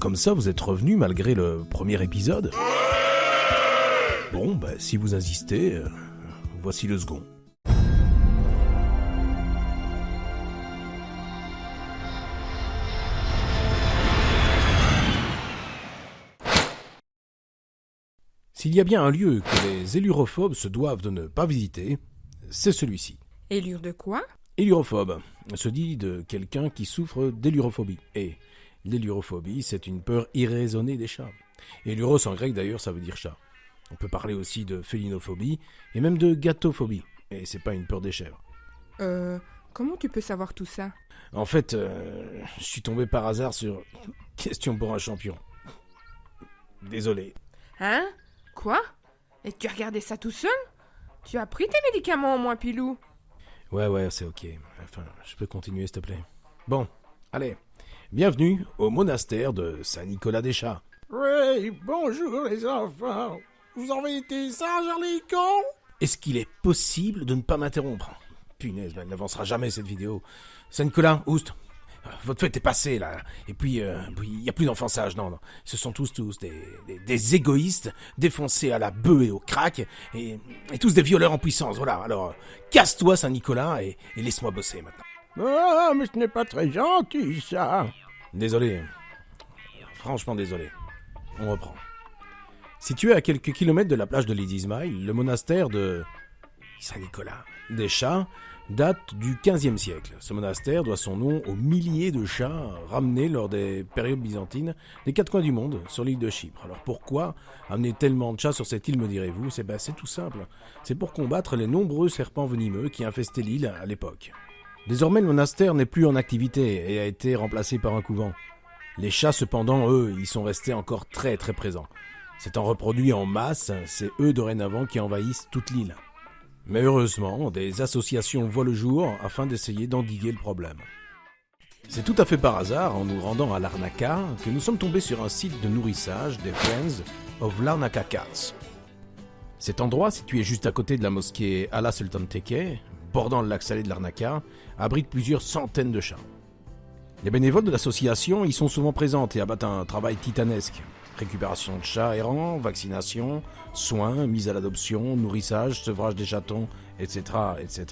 comme ça, vous êtes revenu malgré le premier épisode? Bon, si vous insistez, voici le second. S'il y a bien un lieu que les élurophobes se doivent de ne pas visiter, c'est celui-ci. Élure de quoi? Élurophobe se dit de quelqu'un qui souffre d'élurophobie. Et l'élurophobie, c'est une peur irraisonnée des chats. Éluros en grec d'ailleurs, ça veut dire chat. On peut parler aussi de félinophobie et même de gâtophobie. Et c'est pas une peur des chèvres. Comment tu peux savoir tout ça? En fait, je suis tombé par hasard sur Question pour un champion. Désolé. Hein? Quoi? Et tu as regardé ça tout seul? Tu as pris tes médicaments au moins, Pilou? Ouais, c'est ok. Enfin, je peux continuer, s'il te plaît. Bon, allez. Bienvenue au monastère de Saint-Nicolas-des-Chats. Oui, bonjour les enfants. Vous avez été sages, les cons? Est-ce qu'il est possible de ne pas m'interrompre? Punaise, elle n'avancera jamais cette vidéo. Saint-Nicolas, oust. Votre fête est passée, là. Et puis, il n'y a plus d'enfançage, non. Ce sont tous des égoïstes, défoncés à la bœuf et au crack, et tous des violeurs en puissance, voilà. Alors, casse-toi, Saint-Nicolas, et laisse-moi bosser, maintenant. Ah, mais ce n'est pas très gentil, ça. Désolé. Franchement désolé. On reprend. Situé à quelques kilomètres de la plage de Lady Smile, le monastère de Saint-Nicolas-des-Chats date du XVe siècle. Ce monastère doit son nom aux milliers de chats ramenés lors des périodes byzantines des quatre coins du monde sur l'île de Chypre. Alors pourquoi amener tellement de chats sur cette île, me direz-vous? C'est tout simple. C'est pour combattre les nombreux serpents venimeux qui infestaient l'île à l'époque. Désormais, le monastère n'est plus en activité et a été remplacé par un couvent. Les chats, cependant, eux, y sont restés encore très très présents. S'étant reproduits en masse, c'est eux dorénavant qui envahissent toute l'île. Mais heureusement, des associations voient le jour afin d'essayer d'endiguer le problème. C'est tout à fait par hasard, en nous rendant à Larnaca, que nous sommes tombés sur un site de nourrissage des Friends of Larnaca Cats. Cet endroit, situé juste à côté de la mosquée Ala Sultan Tekke, bordant le lac salé de Larnaca, abrite plusieurs centaines de chats. Les bénévoles de l'association y sont souvent présents et abattent un travail titanesque. Récupération de chats errants, vaccination, soins, mise à l'adoption, nourrissage, sevrage des chatons, etc., etc.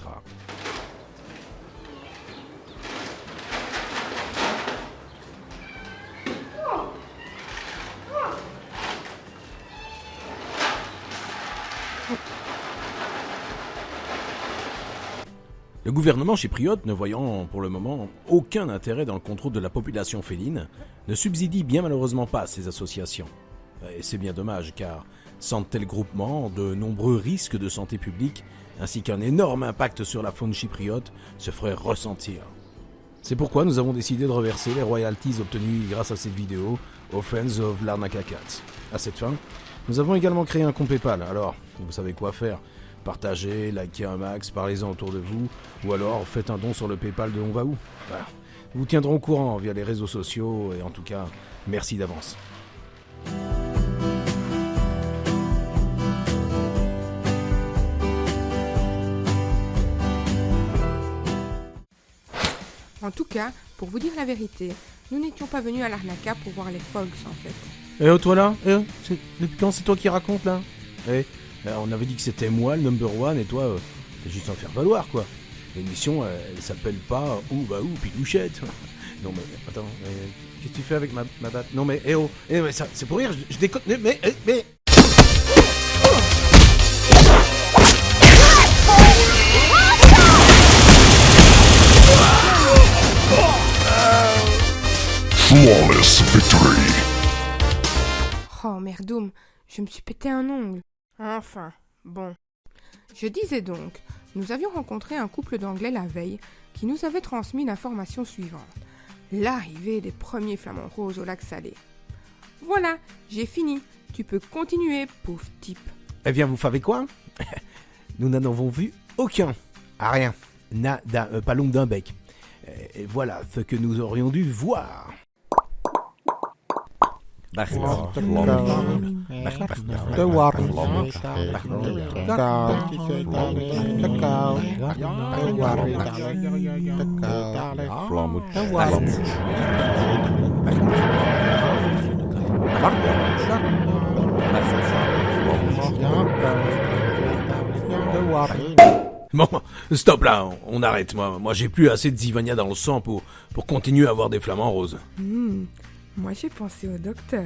Le gouvernement chypriote, ne voyant pour le moment aucun intérêt dans le contrôle de la population féline, ne subsidie bien malheureusement pas ces associations. Et c'est bien dommage, car sans de tels groupements, de nombreux risques de santé publique, ainsi qu'un énorme impact sur la faune chypriote, se feraient ressentir. C'est pourquoi nous avons décidé de reverser les royalties obtenues grâce à cette vidéo aux Friends of Larnaca Cats. À cette fin, nous avons également créé un compte PayPal, alors vous savez quoi faire. Partagez, likez un max, parlez-en autour de vous, ou alors faites un don sur le PayPal de On Va Où. Voilà. Nous vous tiendrons au courant via les réseaux sociaux, et en tout cas, merci d'avance. En tout cas, pour vous dire la vérité, nous n'étions pas venus à Larnaca pour voir les Fogs, en fait. Toi là depuis quand c'est toi qui racontes là? On avait dit que c'était moi le number one, et toi, t'es juste un faire-valoir, quoi. L'émission, elle s'appelle pas Où va où, Pilouchette. Non mais, attends, qu'est-ce que tu fais avec ma batte? Non mais, ça, c'est pour rire, je déconne, mais... Flawless victory. Oh merdoum, je me suis pété un ongle. Enfin, bon. Je disais donc, nous avions rencontré un couple d'Anglais la veille qui nous avait transmis l'information suivante. L'arrivée des premiers flamants roses au lac Salé. Voilà, j'ai fini. Tu peux continuer, pauvre type. Eh bien, vous savez quoi? Nous n'en avons vu aucun. Rien. Nada, pas l'ombre d'un bec. Et voilà ce que nous aurions dû voir. Bon, stop là, on arrête. Moi j'ai plus assez de Zivania dans le sang pour continuer à avoir des flamants roses. Moi j'ai pensé au docteur.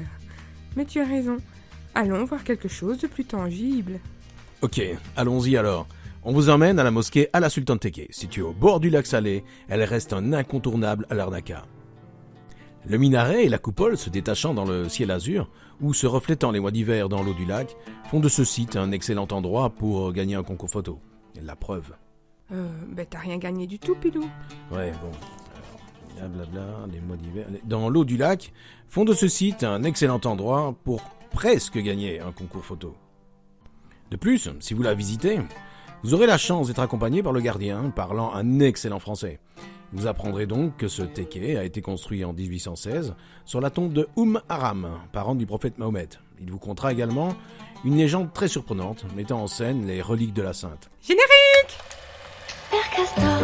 Mais tu as raison. Allons voir quelque chose de plus tangible. Ok, allons-y alors. On vous emmène à la mosquée Ala Sultan Tekke. Située au bord du lac Salé, elle reste un incontournable à Larnaca. Le minaret et la coupole se détachant dans le ciel azur, ou se reflétant les mois d'hiver dans l'eau du lac, font de ce site un excellent endroit pour gagner un concours photo. La preuve. T'as rien gagné du tout, Pilou. Ouais, bon. Alors, blablabla, les mois d'hiver. Dans l'eau du lac, font de ce site un excellent endroit pour presque gagner un concours photo. De plus, si vous la visitez, vous aurez la chance d'être accompagné par le gardien, parlant un excellent français. Vous apprendrez donc que ce tekke a été construit en 1816 sur la tombe de Aram, parent du prophète Mahomet. Il vous contera également une légende très surprenante mettant en scène les reliques de la sainte. Générique! Père Castor,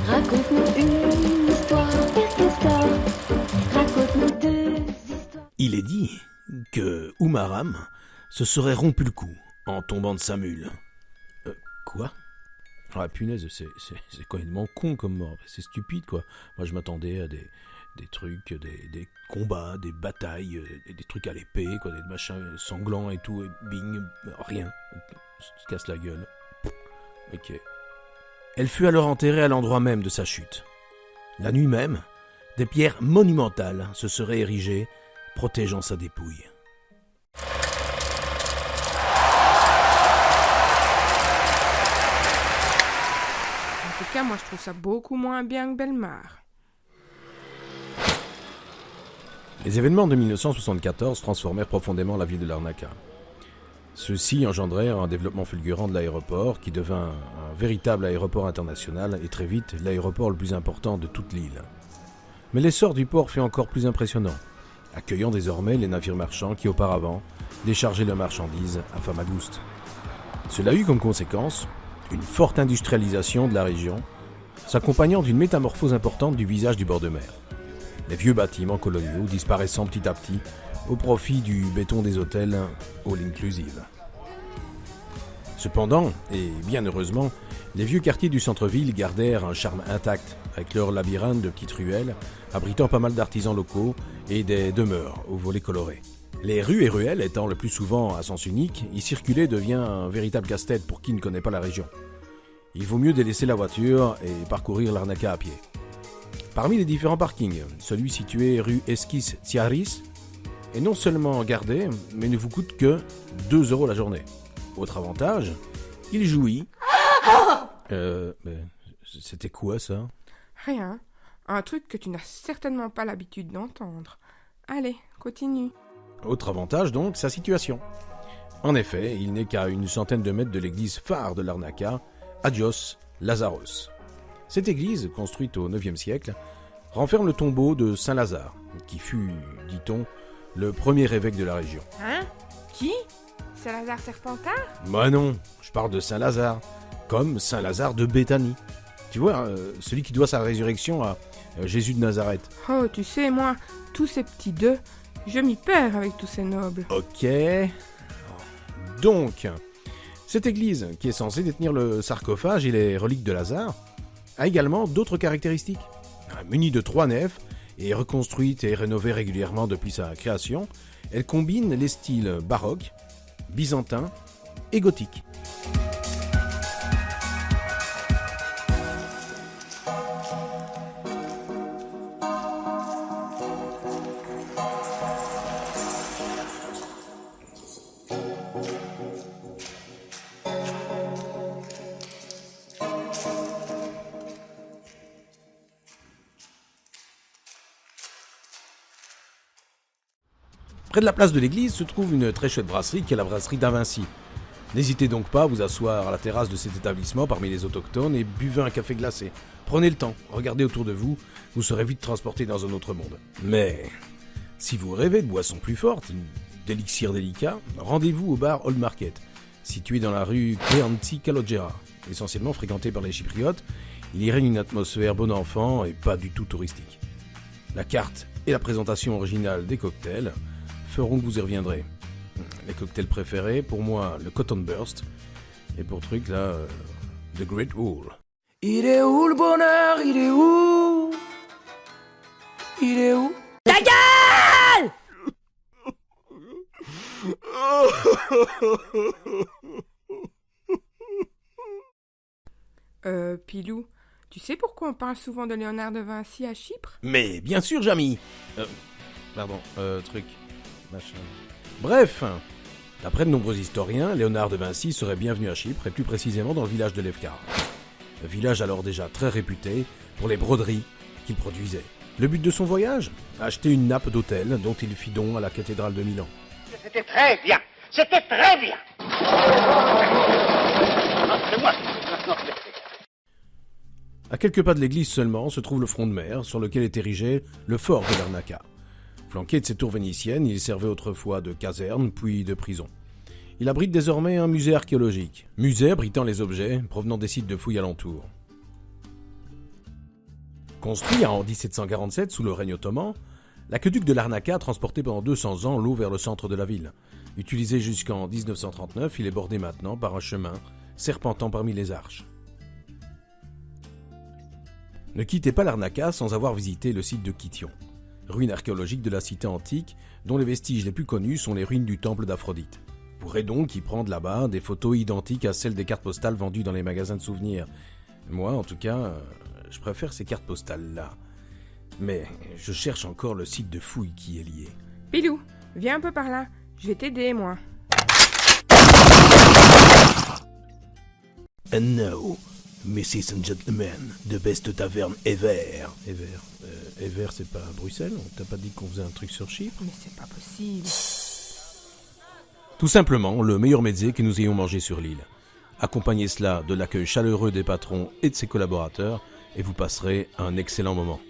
raconte-nous une histoire. Père Castor, raconte-nous 2 histoires. Il est dit que Aram se serait rompu le cou en tombant de sa mule. Quoi? Ah punaise, c'est complètement con comme mort. C'est stupide quoi. Moi je m'attendais à des trucs, des combats, des batailles, des trucs à l'épée, quoi, des machins sanglants et tout, et bing, rien. Se casse la gueule. Ok. Elle fut alors enterrée à l'endroit même de sa chute. La nuit même, des pierres monumentales se seraient érigées, protégeant sa dépouille. En tout cas, moi je trouve ça beaucoup moins bien que Bellemare. Les événements de 1974 transformèrent profondément la ville de Larnaca. Ceux-ci engendrèrent un développement fulgurant de l'aéroport qui devint un véritable aéroport international et très vite l'aéroport le plus important de toute l'île. Mais l'essor du port fut encore plus impressionnant, accueillant désormais les navires marchands qui auparavant déchargeaient leurs marchandises à Famagoust. Cela eut comme conséquence une forte industrialisation de la région, s'accompagnant d'une métamorphose importante du visage du bord de mer. Les vieux bâtiments coloniaux disparaissant petit à petit au profit du béton des hôtels all-inclusive. Cependant, et bien heureusement, les vieux quartiers du centre-ville gardèrent un charme intact, avec leur labyrinthe de petites ruelles, abritant pas mal d'artisans locaux et des demeures aux volets colorés. Les rues et ruelles étant le plus souvent à sens unique, y circuler devient un véritable casse-tête pour qui ne connaît pas la région. Il vaut mieux délaisser la voiture et parcourir Larnaca à pied. Parmi les différents parkings, celui situé rue Esquisse Tiaris est non seulement gardé, mais ne vous coûte que 2 € la journée. Autre avantage, il jouit... mais c'était quoi ça? Rien. Un truc que tu n'as certainement pas l'habitude d'entendre. Allez, continue. Autre avantage donc, sa situation. En effet, il n'est qu'à une centaine de mètres de l'église phare de Larnaca, Agios Lazaros. Cette église, construite au IXe siècle, renferme le tombeau de Saint Lazare, qui fut, dit-on, le premier évêque de la région. Hein? Qui? Saint-Lazare Serpentard? Bah non, je parle de Saint Lazare, comme Saint Lazare de Béthanie. Tu vois, celui qui doit sa résurrection à Jésus de Nazareth. Oh, tu sais, moi, tous ces petits deux, je m'y perds avec tous ces nobles. Ok. Donc, cette église, qui est censée détenir le sarcophage et les reliques de Lazare, a également d'autres caractéristiques. Munie de 3 nefs et reconstruite et rénovée régulièrement depuis sa création, elle combine les styles baroque, byzantin et gothique. Près de la place de l'église se trouve une très chouette brasserie qui est la brasserie d'Avincy. N'hésitez donc pas à vous asseoir à la terrasse de cet établissement parmi les autochtones et buvez un café glacé. Prenez le temps, regardez autour de vous, vous serez vite transporté dans un autre monde. Mais Si vous rêvez de boissons plus fortes, d'élixirs délicats, rendez-vous au bar Old Market, situé dans la rue Chianti Calogera. Essentiellement fréquenté par les Chypriotes, il y règne une atmosphère bon enfant et pas du tout touristique. La carte et la présentation originale des cocktails feront que vous y reviendrez. Les cocktails préférés, pour moi, le Cotton Burst, et pour truc là, The Great Wall. Il est où le bonheur? Il est où? Il est où? Pilou, tu sais pourquoi on parle souvent de Léonard de Vinci à Chypre? Mais bien sûr, Jamy. Truc, machin. Bref, d'après de nombreux historiens, Léonard de Vinci serait bienvenu à Chypre, et plus précisément dans le village de Lefkara. Un village alors déjà très réputé pour les broderies qu'il produisait. Le but de son voyage? Acheter une nappe d'autel dont il fit don à la cathédrale de Milan. C'était très bien. C'était très bien. C'est moi. À quelques pas de l'église seulement se trouve le front de mer sur lequel est érigé le fort de Larnaca. Flanqué de ses tours vénitiennes, il servait autrefois de caserne puis de prison. Il abrite désormais un musée archéologique, musée abritant les objets provenant des sites de fouilles alentours. Construit en 1747 sous le règne ottoman, l'aqueduc de Larnaca transportait pendant 200 ans l'eau vers le centre de la ville. Utilisé jusqu'en 1939, il est bordé maintenant par un chemin serpentant parmi les arches. Ne quittez pas Larnaca sans avoir visité le site de Kition, ruine archéologique de la cité antique dont les vestiges les plus connus sont les ruines du temple d'Aphrodite. Vous pourrez donc y prendre là-bas des photos identiques à celles des cartes postales vendues dans les magasins de souvenirs. Moi, en tout cas, je préfère ces cartes postales-là. Mais je cherche encore le site de fouille qui est lié. Pilou, viens un peu par là. Je vais t'aider, moi. And now, Mrs. and Gentlemen, the best taverne ever. Ever, c'est pas à Bruxelles? On t'a pas dit qu'on faisait un truc sur Chypre? Mais c'est pas possible. Tout simplement, le meilleur mezze que nous ayons mangé sur l'île. Accompagnez cela de l'accueil chaleureux des patrons et de ses collaborateurs, et vous passerez un excellent moment.